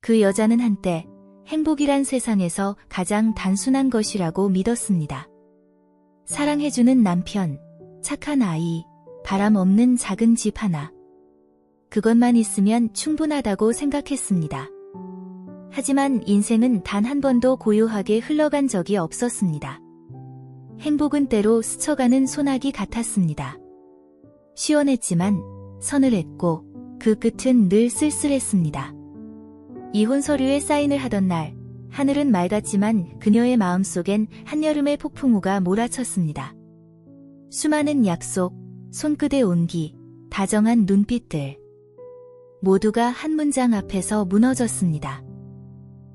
그 여자는 한때 행복이란 세상에서 가장 단순한 것이라고 믿었습니다. 사랑해주는 남편, 착한 아이, 바람 없는 작은 집 하나. 그것만 있으면 충분하다고 생각했습니다. 하지만 인생은 단 한 번도 고요하게 흘러간 적이 없었습니다. 행복은 때로 스쳐가는 소나기 같았습니다. 시원했지만 서늘했고 그 끝은 늘 쓸쓸했습니다. 이혼 서류에 사인을 하던 날, 하늘은 맑았지만 그녀의 마음속엔 한여름의 폭풍우가 몰아쳤습니다. 수많은 약속, 손끝의 온기, 다정한 눈빛들. 모두가 한 문장 앞에서 무너졌습니다.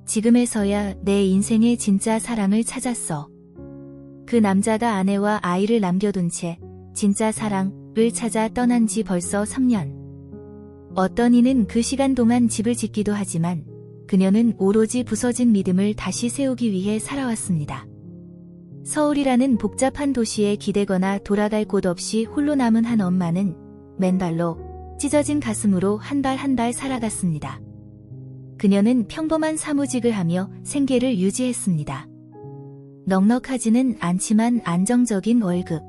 지금에서야 내 인생의 진짜 사랑을 찾았어. 그 남자가 아내와 아이를 남겨둔 채 진짜 사랑을 찾아 떠난 지 벌써 3년. 어떤 이는 그 시간 동안 집을 짓기도 하지만 그녀는 오로지 부서진 믿음을 다시 세우기 위해 살아왔습니다. 서울이라는 복잡한 도시에 기대거나 돌아갈 곳 없이 홀로 남은 한 엄마는 맨발로 찢어진 가슴으로 한 발 한 발 살아갔습니다. 그녀는 평범한 사무직을 하며 생계를 유지했습니다. 넉넉하지는 않지만 안정적인 월급.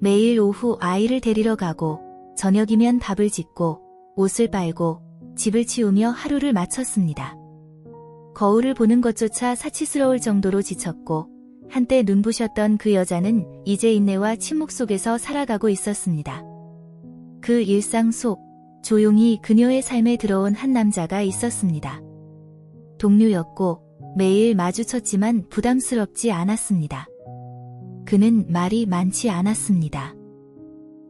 매일 오후 아이를 데리러 가고 저녁이면 밥을 짓고 옷을 빨고 집을 치우며 하루를 마쳤습니다. 거울을 보는 것조차 사치스러울 정도로 지쳤고 한때 눈부셨던 그 여자는 이제 인내와 침묵 속에서 살아가고 있었습니다. 그 일상 속 조용히 그녀의 삶에 들어온 한 남자가 있었습니다. 동료였고 매일 마주쳤지만 부담스럽지 않았습니다. 그는 말이 많지 않았습니다.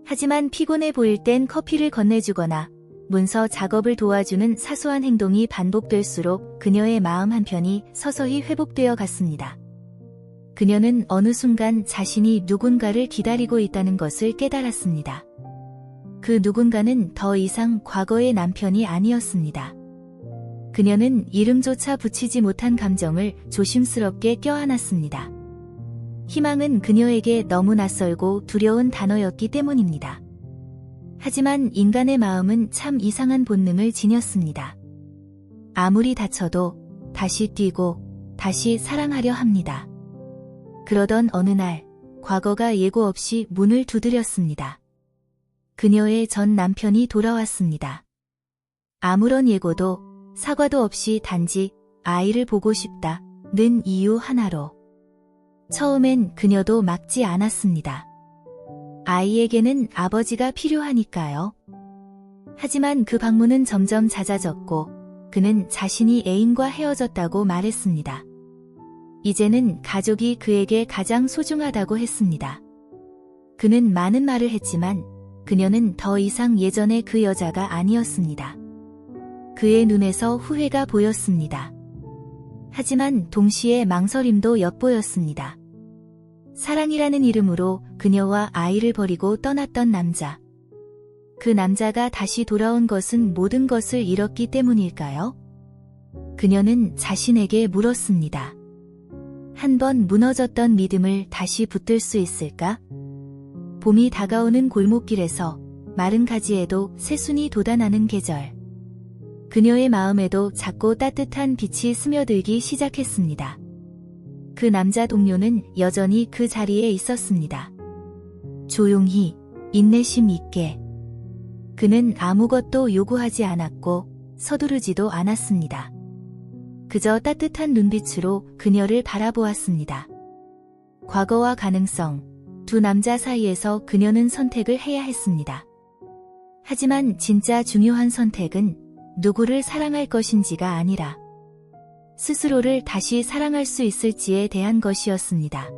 하지만 피곤해 보일 땐 커피를 건네주거나 문서 작업을 도와주는 사소한 행동이 반복될수록 그녀의 마음 한편이 서서히 회복되어 갔습니다. 그녀는 어느 순간 자신이 누군가를 기다리고 있다는 것을 깨달았습니다. 그 누군가는 더 이상 과거의 남편이 아니었습니다. 그녀는 이름조차 붙이지 못한 감정을 조심스럽게 껴안았습니다. 희망은 그녀에게 너무 낯설고 두려운 단어였기 때문입니다. 하지만 인간의 마음은 참 이상한 본능을 지녔습니다. 아무리 다쳐도 다시 뛰고 다시 사랑하려 합니다. 그러던 어느 날 과거가 예고 없이 문을 두드렸습니다. 그녀의 전 남편이 돌아왔습니다. 아무런 예고도 사과도 없이 단지 아이를 보고 싶다는 이유 하나로. 처음엔 그녀도 막지 않았습니다. 아이에게는 아버지가 필요하니까요. 하지만 그 방문은 점점 잦아졌고 그는 자신이 애인과 헤어졌다고 말했습니다. 이제는 가족이 그에게 가장 소중하다고 했습니다. 그는 많은 말을 했지만 그녀는 더 이상 예전의 그 여자가 아니었습니다. 그의 눈에서 후회가 보였습니다. 하지만 동시에 망설임도 엿보였습니다. 사랑이라는 이름으로 그녀와 아이를 버리고 떠났던 남자. 그 남자가 다시 돌아온 것은 모든 것을 잃었기 때문일까요? 그녀는 자신에게 물었습니다. 한 번 무너졌던 믿음을 다시 붙들 수 있을까? 봄이 다가오는 골목길에서 마른 가지에도 새순이 돋아나는 계절. 그녀의 마음에도 작고 따뜻한 빛이 스며들기 시작했습니다. 그 남자 동료는 여전히 그 자리에 있었습니다. 조용히, 인내심 있게. 그는 아무것도 요구하지 않았고 서두르지도 않았습니다. 그저 따뜻한 눈빛으로 그녀를 바라보았습니다. 과거와 가능성, 두 남자 사이에서 그녀는 선택을 해야 했습니다. 하지만 진짜 중요한 선택은 누구를 사랑할 것인지가 아니라 스스로를 다시 사랑할 수 있을지에 대한 것이었습니다.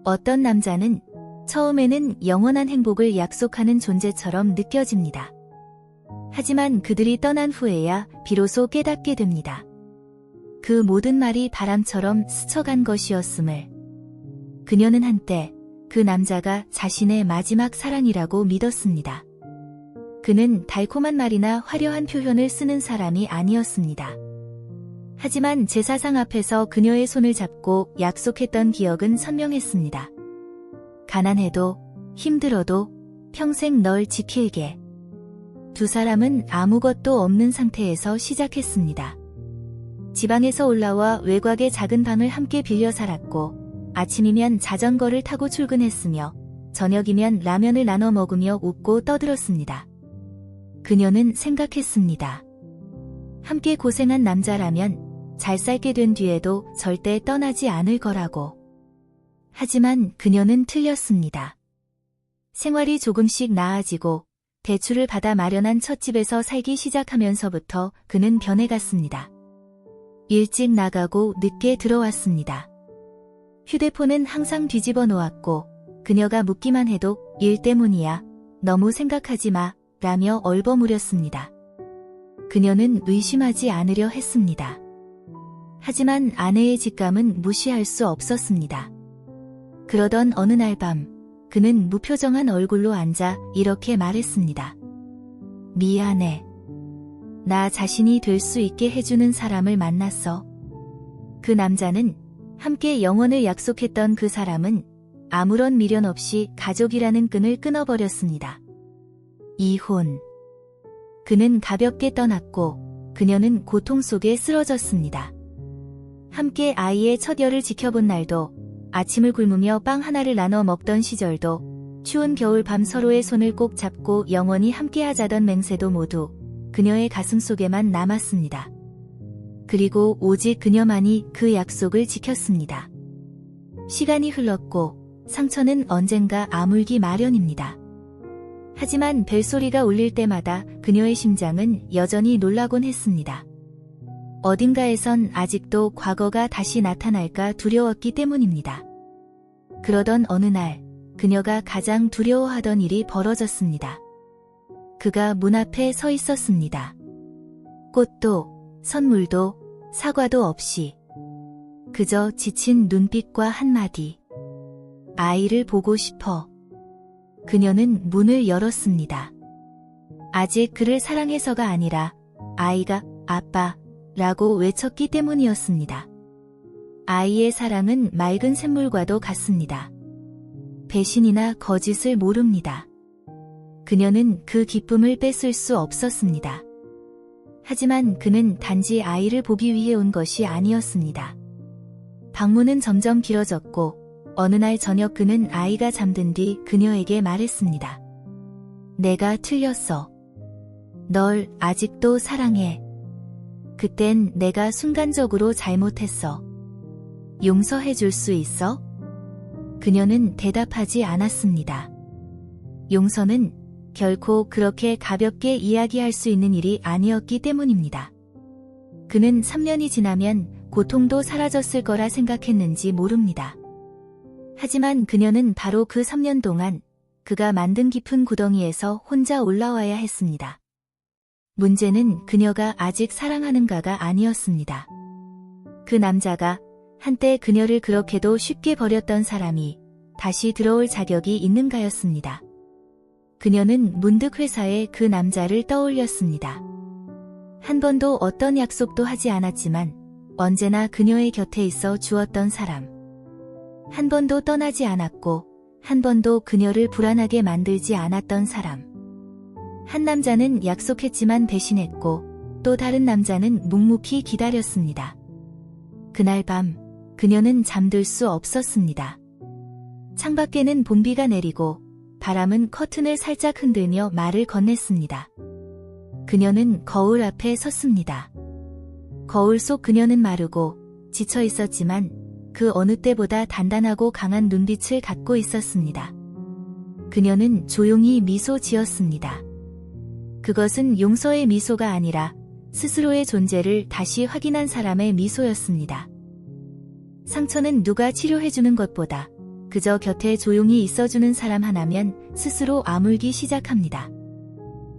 어떤 남자는 처음에는 영원한 행복을 약속하는 존재처럼 느껴집니다. 하지만 그들이 떠난 후에야 비로소 깨닫게 됩니다. 그 모든 말이 바람처럼 스쳐간 것이었음을. 그녀는 한때 그 남자가 자신의 마지막 사랑이라고 믿었습니다. 그는 달콤한 말이나 화려한 표현을 쓰는 사람이 아니었습니다. 하지만 제사상 앞에서 그녀의 손을 잡고 약속했던 기억은 선명했습니다. 가난해도 힘들어도 평생 널 지킬게. 두 사람은 아무것도 없는 상태에서 시작했습니다. 지방에서 올라와 외곽의 작은 방을 함께 빌려 살았고 아침이면 자전거를 타고 출근했으며 저녁이면 라면을 나눠 먹으며 웃고 떠들었습니다. 그녀는 생각했습니다. 함께 고생한 남자라면 잘 살게 된 뒤에도 절대 떠나지 않을 거라고. 하지만 그녀는 틀렸습니다. 생활이 조금씩 나아지고 대출을 받아 마련한 첫 집에서 살기 시작하면서부터 그는 변해갔습니다. 일찍 나가고 늦게 들어왔습니다. 휴대폰은 항상 뒤집어 놓았고 그녀가 묻기만 해도 일 때문이야. 너무 생각하지 마. 라며 얼버무렸습니다. 그녀는 의심하지 않으려 했습니다. 하지만 아내의 직감은 무시할 수 없었습니다. 그러던 어느 날 밤, 그는 무표정한 얼굴로 앉아 이렇게 말했습니다. 미안해. 나 자신이 될 수 있게 해주는 사람을 만났어. 그 남자는 함께 영원을 약속했던 그 사람은 아무런 미련 없이 가족이라는 끈을 끊어버렸습니다. 이혼. 그는 가볍게 떠났고 그녀는 고통 속에 쓰러졌습니다. 함께 아이의 첫 열을 지켜본 날도, 아침을 굶으며 빵 하나를 나눠 먹던 시절도, 추운 겨울 밤 서로의 손을 꼭 잡고 영원히 함께 하자던 맹세도 모두 그녀의 가슴 속에만 남았습니다. 그리고 오직 그녀만이 그 약속을 지켰습니다. 시간이 흘렀고 상처는 언젠가 아물기 마련입니다. 하지만 벨소리가 울릴 때마다 그녀의 심장은 여전히 놀라곤 했습니다. 어딘가에선 아직도 과거가 다시 나타날까 두려웠기 때문입니다. 그러던 어느 날, 그녀가 가장 두려워하던 일이 벌어졌습니다. 그가 문 앞에 서 있었습니다. 꽃도, 선물도, 사과도 없이. 그저 지친 눈빛과 한마디. 아이를 보고 싶어. 그녀는 문을 열었습니다. 아직 그를 사랑해서가 아니라 아이가 아빠 라고 외쳤기 때문이었습니다. 아이의 사랑은 맑은 샘물과도 같습니다. 배신이나 거짓을 모릅니다. 그녀는 그 기쁨을 뺏을 수 없었습니다. 하지만 그는 단지 아이를 보기 위해 온 것이 아니었습니다. 방문은 점점 길어졌고 어느 날 저녁 그는 아이가 잠든 뒤 그녀에게 말했습니다. 내가 틀렸어. 널 아직도 사랑해. 그땐 내가 순간적으로 잘못했어. 용서해 줄 수 있어? 그녀는 대답하지 않았습니다. 용서는 결코 그렇게 가볍게 이야기할 수 있는 일이 아니었기 때문입니다. 그는 3년이 지나면 고통도 사라졌을 거라 생각했는지 모릅니다. 하지만 그녀는 바로 그 3년 동안 그가 만든 깊은 구덩이에서 혼자 올라와야 했습니다. 문제는 그녀가 아직 사랑하는가가 아니었습니다. 그 남자가 한때 그녀를 그렇게도 쉽게 버렸던 사람이 다시 들어올 자격이 있는가였습니다. 그녀는 문득 회사에 그 남자를 떠올렸습니다. 한 번도 어떤 약속도 하지 않았지만 언제나 그녀의 곁에 있어 주었던 사람. 한 번도 떠나지 않았고 한 번도 그녀를 불안하게 만들지 않았던 사람. 한 남자는 약속했지만 배신했고 또 다른 남자는 묵묵히 기다렸습니다. 그날 밤 그녀는 잠들 수 없었습니다. 창밖에는 봄비가 내리고 바람은 커튼을 살짝 흔들며 말을 건넸습니다. 그녀는 거울 앞에 섰습니다. 거울 속 그녀는 마르고 지쳐 있었지만 그 어느 때보다 단단하고 강한 눈빛을 갖고 있었습니다. 그녀는 조용히 미소 지었습니다. 그것은 용서의 미소가 아니라 스스로의 존재를 다시 확인한 사람의 미소였습니다. 상처는 누가 치료해주는 것보다 그저 곁에 조용히 있어주는 사람 하나면 스스로 아물기 시작합니다.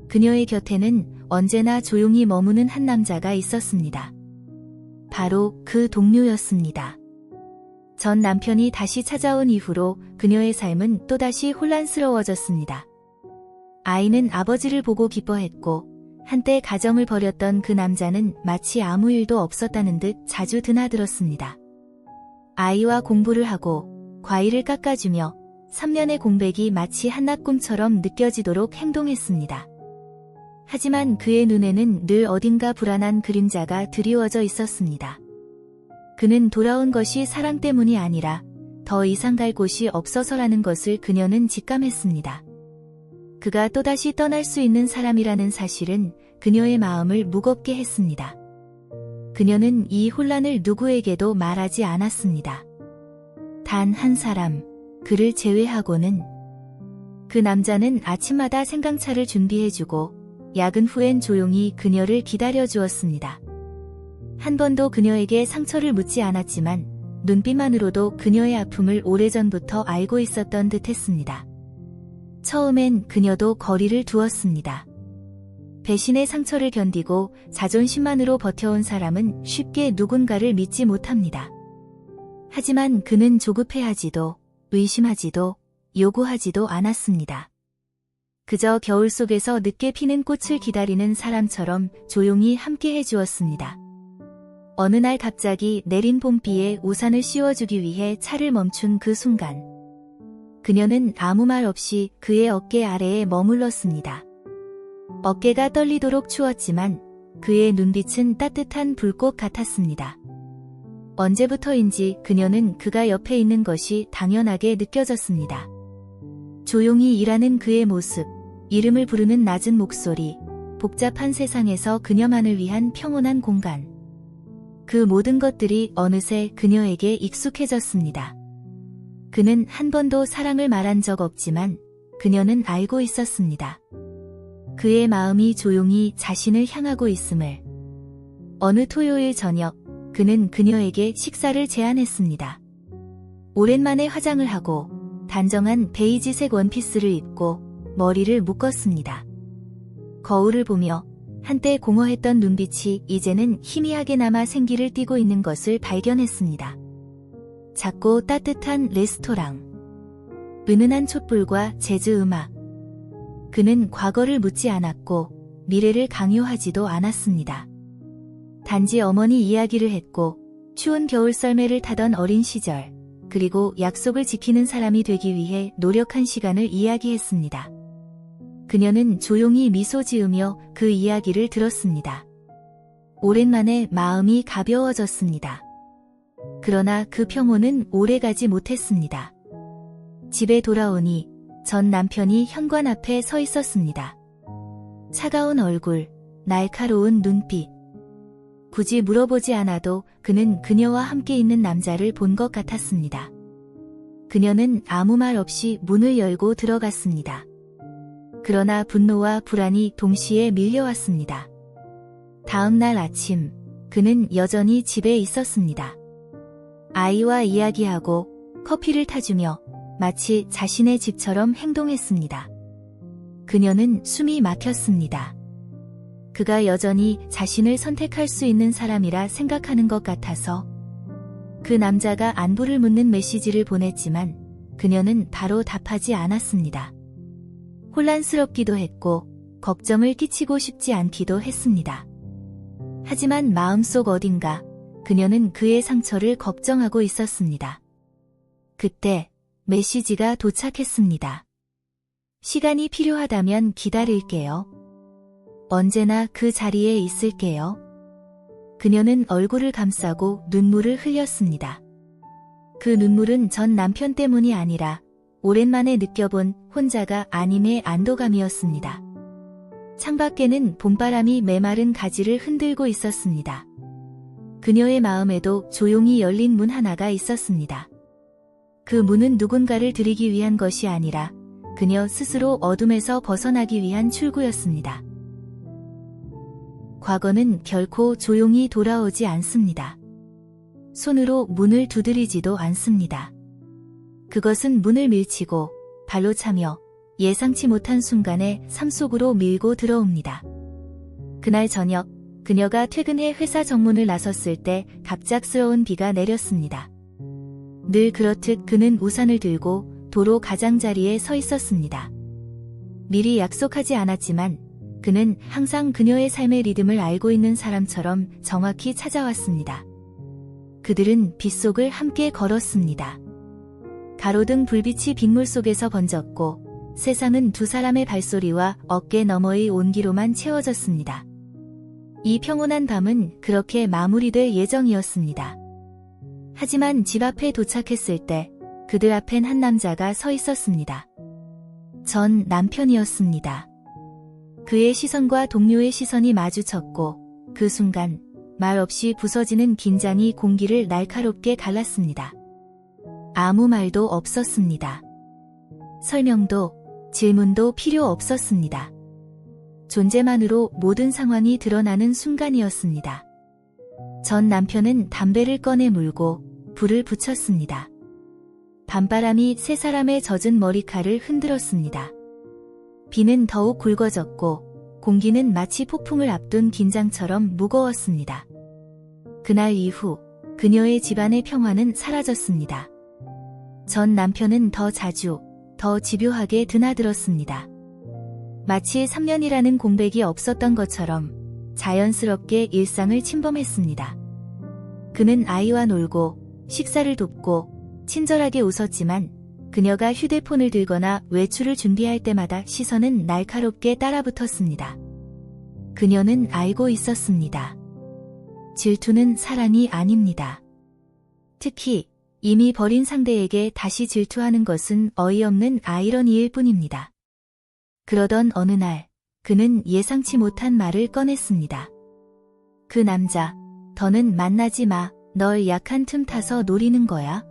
그녀의 곁에는 언제나 조용히 머무는 한 남자가 있었습니다. 바로 그 동료였습니다. 전 남편이 다시 찾아온 이후로 그녀의 삶은 또다시 혼란스러워졌습니다. 아이는 아버지를 보고 기뻐했고 한때 가정을 벌였던 그 남자는 마치 아무 일도 없었다는 듯 자주 드나들었습니다. 아이와 공부를 하고 과일을 하지만 그의 눈에는 늘 어딘가 불안한 그림자가 드리워져 있었습니다. 그는 돌아온 것이 사랑 때문이 아니라 더 이상 갈 곳이 없어서라는 것을 그녀는 직감했습니다. 그가 또다시 떠날 수 있는 사람이라는 사실은 그녀의 마음을 무겁게 했습니다. 그녀는 이 혼란을 누구에게도 말하지 않았습니다. 단 한 사람, 그를 제외하고는. 그 남자는 아침마다 생강차를 준비해주고 야근 후엔 조용히 그녀를 기다려주었습니다. 한 번도 그녀에게 상처를 묻지 않았지만 눈빛만으로도 그녀의 아픔을 오래전부터 알고 있었던 듯 했습니다. 처음엔 그녀도 거리를 두었습니다. 배신의 상처를 견디고 자존심만으로 버텨온 사람은 쉽게 누군가를 믿지 못합니다. 하지만 그는 조급해하지도 의심하지도 요구하지도 않았습니다. 그저 겨울 속에서 늦게 피는 꽃을 기다리는 사람처럼 조용히 함께 해주었습니다. 어느 날 갑자기 내린 봄비에 우산을 씌워주기 위해 차를 멈춘 그 순간, 그녀는 아무 말 없이 그의 어깨 아래에 머물렀습니다. 어깨가 떨리도록 추웠지만 그의 눈빛은 따뜻한 불꽃 같았습니다. 언제부터인지 그녀는 그가 옆에 있는 것이 당연하게 느껴졌습니다. 조용히 일하는 그의 모습, 이름을 부르는 낮은 목소리, 복잡한 세상에서 그녀만을 위한 평온한 공간. 그 모든 것들이 어느새 그녀에게 익숙해졌습니다. 그는 한 번도 사랑을 말한 적 없지만 그녀는 알고 있었습니다. 그의 마음이 조용히 자신을 향하고 있음을. 어느 토요일 저녁, 그는 그녀에게 식사를 제안했습니다. 오랜만에 화장을 하고 단정한 베이지색 원피스를 입고 머리를 묶었습니다. 거울을 보며 한때 공허했던 눈빛이 이제는 희미하게나마 생기를 띠고 있는 것을 발견했습니다. 작고 따뜻한 레스토랑, 은은한 촛불과 재즈 음악. 그는 과거를 묻지 않았고 미래를 강요하지도 않았습니다. 단지 어머니 이야기를 했고 추운 겨울 썰매를 타던 어린 시절, 그리고 약속을 지키는 사람이 되기 위해 노력한 시간을 이야기했습니다. 그녀는 조용히 미소 지으며 그 이야기를 들었습니다. 오랜만에 마음이 가벼워졌습니다. 그러나 그 평온은 오래가지 못했습니다. 집에 돌아오니 전 남편이 현관 앞에 서 있었습니다. 차가운 얼굴, 날카로운 눈빛. 굳이 물어보지 않아도 그는 그녀와 함께 있는 남자를 본 것 같았습니다. 그녀는 아무 말 없이 문을 열고 들어갔습니다. 그러나 분노와 불안이 동시에 밀려왔습니다. 다음 날 아침, 그는 여전히 집에 있었습니다. 아이와 이야기하고 커피를 타주며 마치 자신의 집처럼 행동했습니다. 그녀는 숨이 막혔습니다. 그가 여전히 자신을 선택할 수 있는 사람이라 생각하는 것 같아서. 그 남자가 안부를 묻는 메시지를 보냈지만 그녀는 바로 답하지 않았습니다. 혼란스럽기도 했고 걱정을 끼치고 싶지 않기도 했습니다. 하지만 마음속 어딘가 그녀는 그의 상처를 걱정하고 있었습니다. 그때 메시지가 도착했습니다. 시간이 필요하다면 기다릴게요. 언제나 그 자리에 있을게요. 그녀는 얼굴을 감싸고 눈물을 흘렸습니다. 그 눈물은 전 남편 때문이 아니라 오랜만에 느껴본 혼자가 아님의 안도감이었습니다. 창밖에는 봄바람이 메마른 가지를 흔들고 있었습니다. 그녀의 마음에도 조용히 열린 문 하나가 있었습니다. 그 문은 누군가를 들이기 위한 것이 아니라 그녀 스스로 어둠에서 벗어나기 위한 출구였습니다. 과거는 결코 조용히 돌아오지 않습니다. 손으로 문을 두드리지도 않습니다. 그것은 문을 밀치고 발로 차며 예상치 못한 순간에 삶 속으로 밀고 들어옵니다. 그날 저녁, 그녀가 퇴근해 회사 정문을 나섰을 때 갑작스러운 비가 내렸습니다. 늘 그렇듯 그는 우산을 들고 도로 가장자리에 서 있었습니다. 미리 약속하지 않았지만 그는 항상 그녀의 삶의 리듬을 알고 있는 사람처럼 정확히 찾아왔습니다. 그들은 빗속을 함께 걸었습니다. 가로등 불빛이 빗물 속에서 번졌고 세상은 두 사람의 발소리와 어깨 너머의 온기로만 채워졌습니다. 이 평온한 밤은 그렇게 마무리될 예정이었습니다. 하지만 집 앞에 도착했을 때 그들 앞엔 한 남자가 서 있었습니다. 전 남편이었습니다. 그의 시선과 동료의 시선이 마주쳤고 그 순간 말없이 부서지는 긴장이 공기를 날카롭게 갈랐습니다. 아무 말도 없었습니다. 설명도 질문도 필요 없었습니다. 존재만으로 모든 상황이 드러나는 순간이었습니다. 전 남편은 담배를 꺼내 물고 불을 붙였습니다. 밤바람이 세 사람의 젖은 머리칼을 흔들었습니다. 비는 더욱 굵어졌고 공기는 마치 폭풍을 앞둔 긴장처럼 무거웠습니다. 그날 이후 그녀의 집안의 평화는 사라졌습니다. 전 남편은 더 자주, 더 집요하게 드나들었습니다. 마치 3년이라는 공백이 없었던 것처럼 자연스럽게 일상을 침범했습니다. 그는 아이와 놀고 식사를 돕고 친절하게 웃었지만 그녀가 휴대폰을 들거나 외출을 준비할 때마다 시선은 날카롭게 따라붙었습니다. 그녀는 알고 있었습니다. 질투는 사랑이 아닙니다. 특히 이미 버린 상대에게 다시 질투하는 것은 어이없는 아이러니일 뿐입니다. 그러던 어느 날 그는 예상치 못한 말을 꺼냈습니다. 그 남자, 더는 만나지 마. 널 약한 틈 타서 노리는 거야.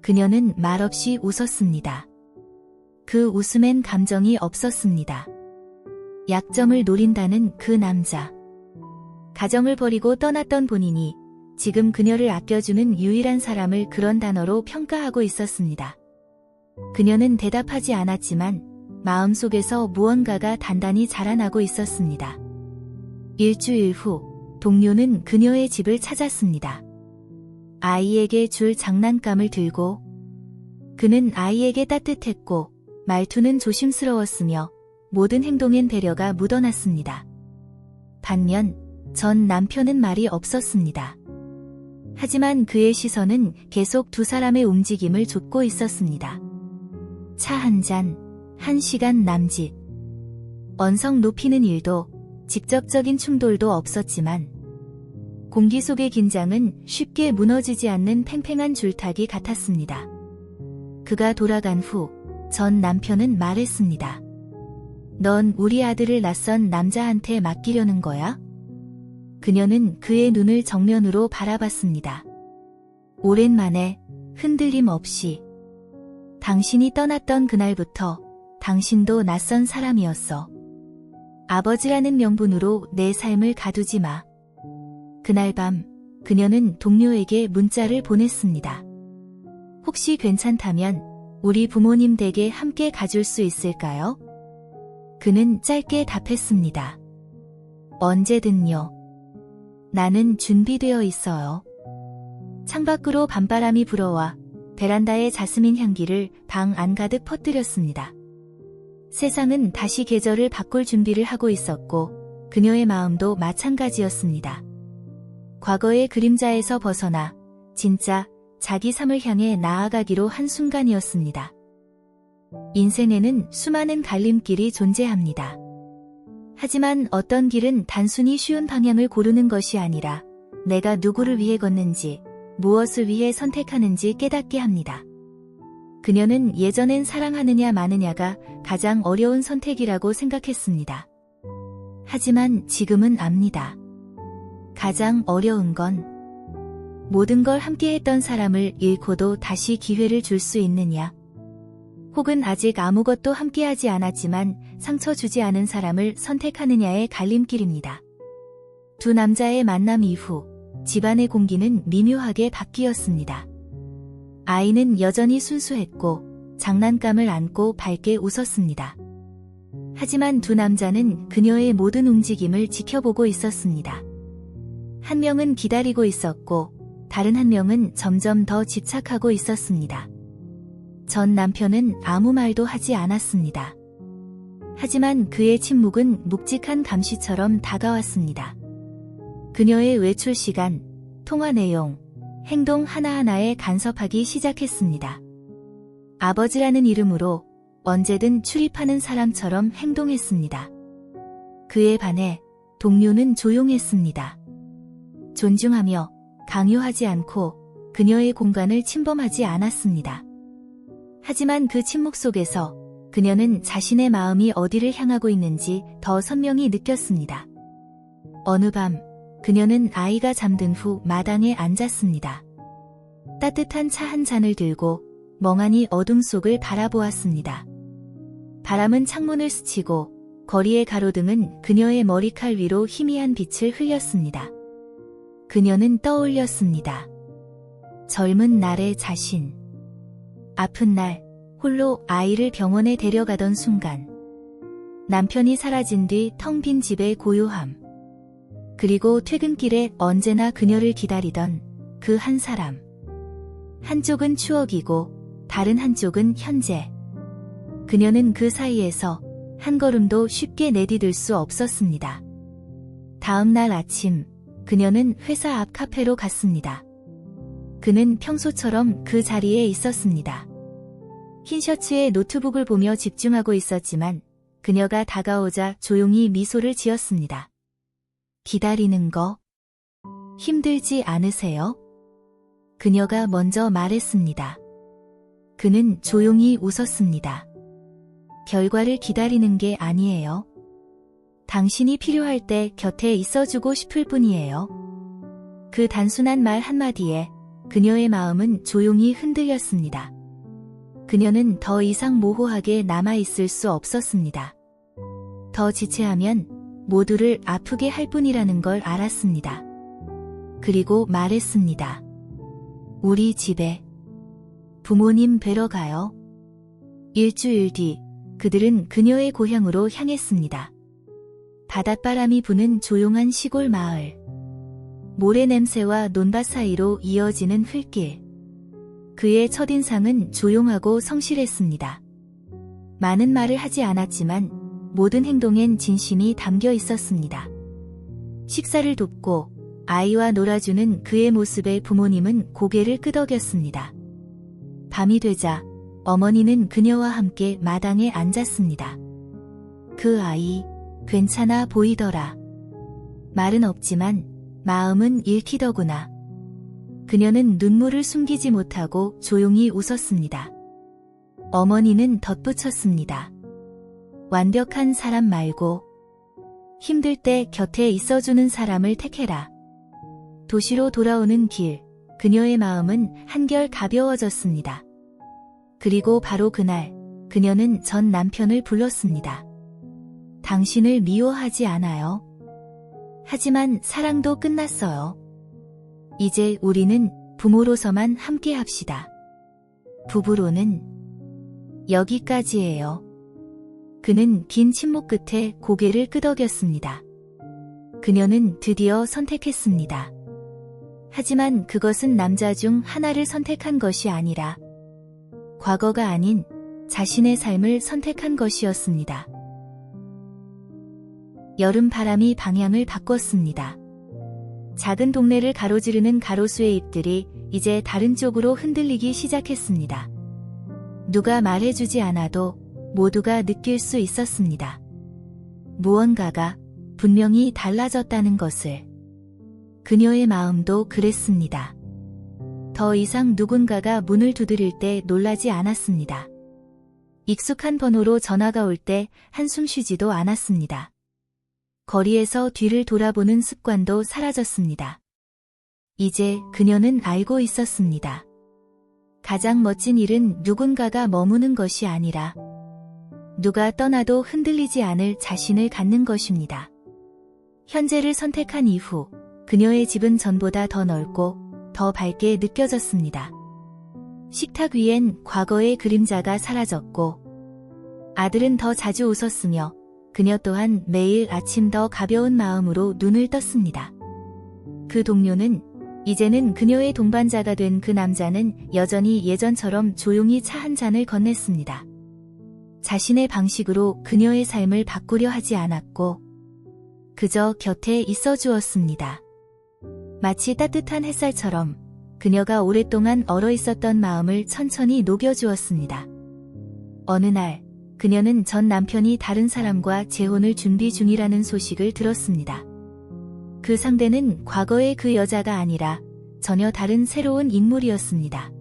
그녀는 말없이 웃었습니다. 그 웃음엔 감정이 없었습니다. 약점을 노린다는 그 남자. 가정을 버리고 떠났던 본인이 지금 그녀를 아껴주는 유일한 사람을 그런 단어로 평가하고 있었습니다. 그녀는 대답하지 않았지만 마음속에서 무언가가 단단히 자라나고 있었습니다. 일주일 후 동료는 그녀의 집을 찾았습니다. 아이에게 줄 장난감을 들고 그는 아이에게 따뜻했고 말투는 조심스러웠으며 모든 행동엔 배려가 묻어났습니다. 반면 전 남편은 말이 없었습니다. 하지만 그의 시선은 계속 두 사람의 움직임을 좇고 있었습니다. 차 한 잔, 1시간 남짓. 언성 높이는 일도 직접적인 충돌도 없었지만 공기 속의 긴장은 쉽게 무너지지 않는 팽팽한 줄타기 같았습니다. 그가 돌아간 후 전 남편은 말했습니다. 넌 우리 아들을 낯선 남자한테 맡기려는 거야? 그녀는 그의 눈을 정면으로 바라봤습니다. 오랜만에 흔들림 없이. 당신이 떠났던 그날부터 당신도 낯선 사람이었어. 아버지라는 명분으로 내 삶을 가두지 마. 그날 밤 그녀는 동료에게 문자를 보냈습니다. 혹시 괜찮다면 우리 부모님 댁에 함께 가줄 수 있을까요? 그는 짧게 답했습니다. 언제든요. 나는 준비되어 있어요. 창밖으로 밤바람이 불어와 베란다의 자스민 향기를 방 안 가득 퍼뜨렸습니다. 세상은 다시 계절을 바꿀 준비를 하고 있었고 그녀의 마음도 마찬가지였습니다. 과거의 그림자에서 벗어나 진짜 자기 삶을 향해 나아가기로 한 순간이었습니다. 인생에는 수많은 갈림길이 존재합니다. 하지만 어떤 길은 단순히 쉬운 방향을 고르는 것이 아니라 내가 누구를 위해 걷는지, 무엇을 위해 선택하는지 깨닫게 합니다. 그녀는 예전엔 사랑하느냐 마느냐가 가장 어려운 선택이라고 생각했습니다. 하지만 지금은 압니다. 가장 어려운 건 모든 걸 함께 했던 사람을 잃고도 다시 기회를 줄 수 있느냐, 혹은 아직 아무것도 함께하지 않았지만 상처 주지 않은 사람을 선택하느냐의 갈림길입니다. 두 남자의 만남 이후 집안의 공기는 미묘하게 바뀌었습니다. 아이는 여전히 순수했고 장난감을 안고 밝게 웃었습니다. 하지만 두 남자는 그녀의 모든 움직임을 지켜보고 있었습니다. 한 명은 기다리고 있었고 다른 한 명은 점점 더 집착하고 있었습니다. 전 남편은 아무 말도 하지 않았습니다. 하지만 그의 침묵은 묵직한 감시처럼 다가왔습니다. 그녀의 외출 시간, 통화 내용, 행동 하나하나에 간섭하기 시작했습니다. 아버지라는 이름으로 언제든 출입하는 사람처럼 행동했습니다. 그에 반해 동료는 조용했습니다. 존중하며 강요하지 않고 그녀의 공간을 침범하지 않았습니다. 하지만 그 침묵 속에서 그녀는 자신의 마음이 어디를 향하고 있는지 더 선명히 느꼈습니다. 어느 밤 그녀는 아이가 잠든 후 마당에 앉았습니다. 따뜻한 차 한 잔을 들고 멍하니 어둠 속을 바라보았습니다. 바람은 창문을 스치고 거리의 가로등은 그녀의 머리칼 위로 희미한 빛을 흘렸습니다. 그녀는 떠올렸습니다. 젊은 날의 자신. 아픈 날 홀로 아이를 병원에 데려가던 순간. 남편이 사라진 뒤 텅 빈 집의 고요함. 그리고 퇴근길에 언제나 그녀를 기다리던 그 한 사람. 한쪽은 추억이고 다른 한쪽은 현재. 그녀는 그 사이에서 한 걸음도 쉽게 내디딜 수 없었습니다. 다음 날 아침 그녀는 회사 앞 카페로 갔습니다. 그는 평소처럼 그 자리에 있었습니다. 흰 셔츠에 노트북을 보며 집중하고 있었지만 그녀가 다가오자 조용히 미소를 지었습니다. 기다리는 거 힘들지 않으세요? 그녀가 먼저 말했습니다. 그는 조용히 웃었습니다. 결과를 기다리는 게 아니에요. 당신이 필요할 때 곁에 있어주고 싶을 뿐이에요. 그 단순한 말 한마디에 그녀의 마음은 조용히 흔들렸습니다. 그녀는 더 이상 모호하게 남아있을 수 없었습니다. 더 지체하면 모두를 아프게 할 뿐이라는 걸 알았습니다. 그리고 말했습니다. 우리 집에 부모님 뵈러 가요. 일주일 뒤 그들은 그녀의 고향으로 향했습니다. 바닷바람이 부는 조용한 시골 마을. 모래 냄새와 논밭 사이로 이어지는 흙길. 그의 첫인상은 조용하고 성실했습니다. 많은 말을 하지 않았지만 모든 행동엔 진심이 담겨 있었습니다. 식사를 돕고 아이와 놀아주는 그의 모습에 부모님은 고개를 끄덕였습니다. 밤이 되자 어머니는 그녀와 함께 마당에 앉았습니다. 그 아이, 괜찮아 보이더라. 말은 없지만 마음은 읽히더구나. 그녀는 눈물을 숨기지 못하고 조용히 웃었습니다. 어머니는 덧붙였습니다. 완벽한 사람 말고 힘들 때 곁에 있어주는 사람을 택해라. 도시로 돌아오는 길, 그녀의 마음은 한결 가벼워졌습니다. 그리고 바로 그날, 그녀는 전 남편을 불렀습니다. 당신을 미워하지 않아요. 하지만 사랑도 끝났어요. 이제 우리는 부모로서만 함께 합시다. 부부로는 여기까지예요. 그는 긴 침묵 끝에 고개를 끄덕였습니다. 그녀는 드디어 선택했습니다. 하지만 그것은 남자 중 하나를 선택한 것이 아니라 과거가 아닌 자신의 삶을 선택한 것이었습니다. 여름 바람이 방향을 바꿨습니다. 작은 동네를 가로지르는 가로수의 잎들이 이제 다른 쪽으로 흔들리기 시작했습니다. 누가 말해주지 않아도 모두가 느낄 수 있었습니다. 무언가가 분명히 달라졌다는 것을. 그녀의 마음도 그랬습니다. 더 이상 누군가가 문을 두드릴 때 놀라지 않았습니다. 익숙한 번호로 전화가 올 때 한숨 쉬지도 않았습니다. 거리에서 뒤를 돌아보는 습관도 사라졌습니다. 이제 그녀는 알고 있었습니다. 가장 멋진 일은 누군가가 머무는 것이 아니라 누가 떠나도 흔들리지 않을 자신을 갖는 것입니다. 현재를 선택한 이후 그녀의 집은 전보다 더 넓고 더 밝게 느껴졌습니다. 식탁 위엔 과거의 그림자가 사라졌고 아들은 더 자주 웃었으며 그녀 또한 매일 아침 더 가벼운 마음으로 눈을 떴습니다. 그 동료는 이제는 그녀의 동반자가 된 그 남자는 여전히 예전처럼 조용히 차 한 잔을 건넸습니다. 자신의 방식으로 그녀의 삶을 바꾸려 하지 않았고 그저 곁에 있어 주었습니다. 마치 따뜻한 햇살처럼 그녀가 오랫동안 얼어 있었던 마음을 천천히 녹여주었습니다. 어느 날 그녀는 전 남편이 다른 사람과 재혼을 준비 중이라는 소식을 들었습니다. 그 상대는 과거의 그 여자가 아니라 전혀 다른 새로운 인물이었습니다.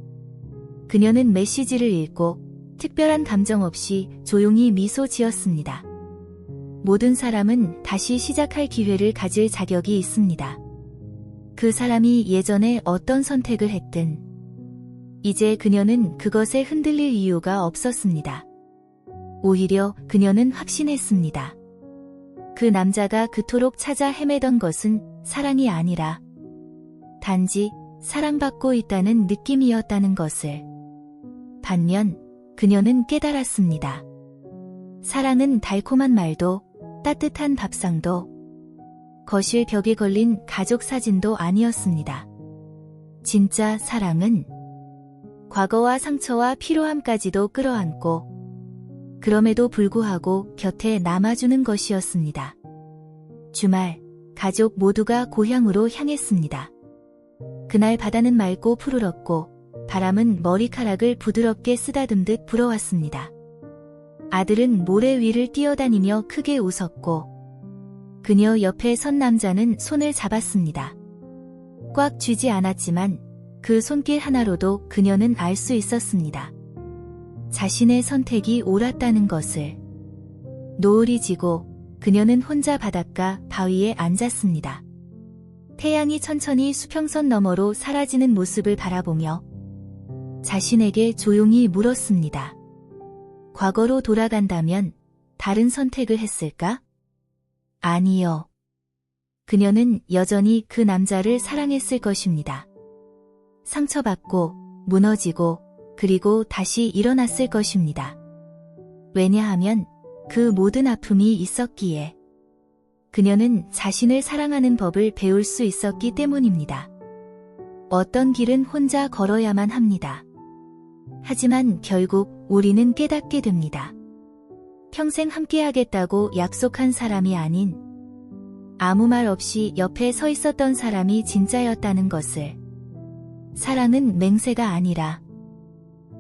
그녀는 메시지를 읽고 특별한 감정 없이 조용히 미소 지었습니다. 모든 사람은 다시 시작할 기회를 가질 자격이 있습니다. 그 사람이 예전에 어떤 선택을 했든 이제 그녀는 그것에 흔들릴 이유가 없었습니다. 오히려 그녀는 확신했습니다. 그 남자가 그토록 찾아 헤매던 것은 사랑이 아니라 단지 사랑받고 있다는 느낌이었다는 것을. 반면 그녀는 깨달았습니다. 사랑은 달콤한 말도 따뜻한 밥상도 거실 벽에 걸린 가족 사진도 아니었습니다. 진짜 사랑은 과거와 상처와 피로함까지도 끌어안고 그럼에도 불구하고 곁에 남아주는 것이었습니다. 주말, 가족 모두가 고향으로 향했습니다. 그날 바다는 맑고 푸르렀고 바람은 머리카락을 부드럽게 쓰다듬듯 불어왔습니다. 아들은 모래 위를 뛰어다니며 크게 웃었고 그녀 옆에 선 남자는 손을 잡았습니다. 꽉 쥐지 않았지만 그 손길 하나로도 그녀는 알 수 있었습니다. 자신의 선택이 옳았다는 것을. 노을이 지고 그녀는 혼자 바닷가 바위에 앉았습니다. 태양이 천천히 수평선 너머로 사라지는 모습을 바라보며 자신에게 조용히 물었습니다. 과거로 돌아간다면 다른 선택을 했을까? 아니요. 그녀는 여전히 그 남자를 사랑했을 것입니다. 상처받고 무너지고 그리고 다시 일어났을 것입니다. 왜냐하면 그 모든 아픔이 있었기에 그녀는 자신을 사랑하는 법을 배울 수 있었기 때문입니다. 어떤 길은 혼자 걸어야만 합니다. 하지만 결국 우리는 깨닫게 됩니다. 평생 함께하겠다고 약속한 사람이 아닌 아무 말 없이 옆에 서 있었던 사람이 진짜였다는 것을. 사랑은 맹세가 아니라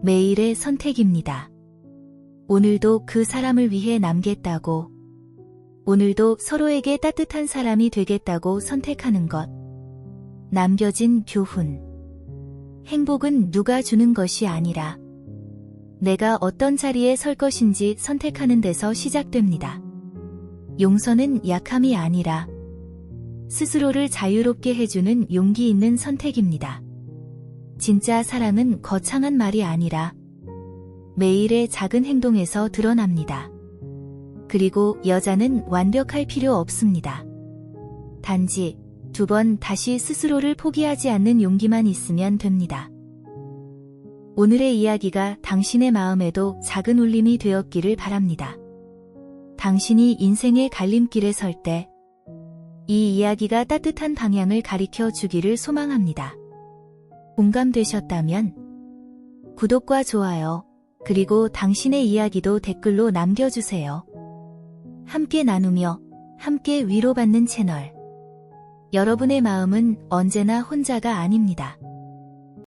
매일의 선택입니다. 오늘도 그 사람을 위해 남겠다고, 오늘도 서로에게 따뜻한 사람이 되겠다고 선택하는 것. 남겨진 교훈. 행복은 누가 주는 것이 아니라 내가 어떤 자리에 설 것인지 선택하는 데서 시작됩니다. 용서는 약함이 아니라 스스로를 자유롭게 해주는 용기 있는 선택입니다. 진짜 사랑은 거창한 말이 아니라 매일의 작은 행동에서 드러납니다. 그리고 여자는 완벽할 필요 없습니다. 단지 2번 다시 스스로를 포기하지 않는 용기만 있으면 됩니다. 오늘의 이야기가 당신의 마음에도 작은 울림이 되었기를 바랍니다. 당신이 인생의 갈림길에 설 때 이 이야기가 따뜻한 방향을 가리켜 주기를 소망합니다. 공감되셨다면 구독과 좋아요, 그리고 당신의 이야기도 댓글로 남겨주세요. 함께 나누며 함께 위로받는 채널. 여러분의 마음은 언제나 혼자가 아닙니다.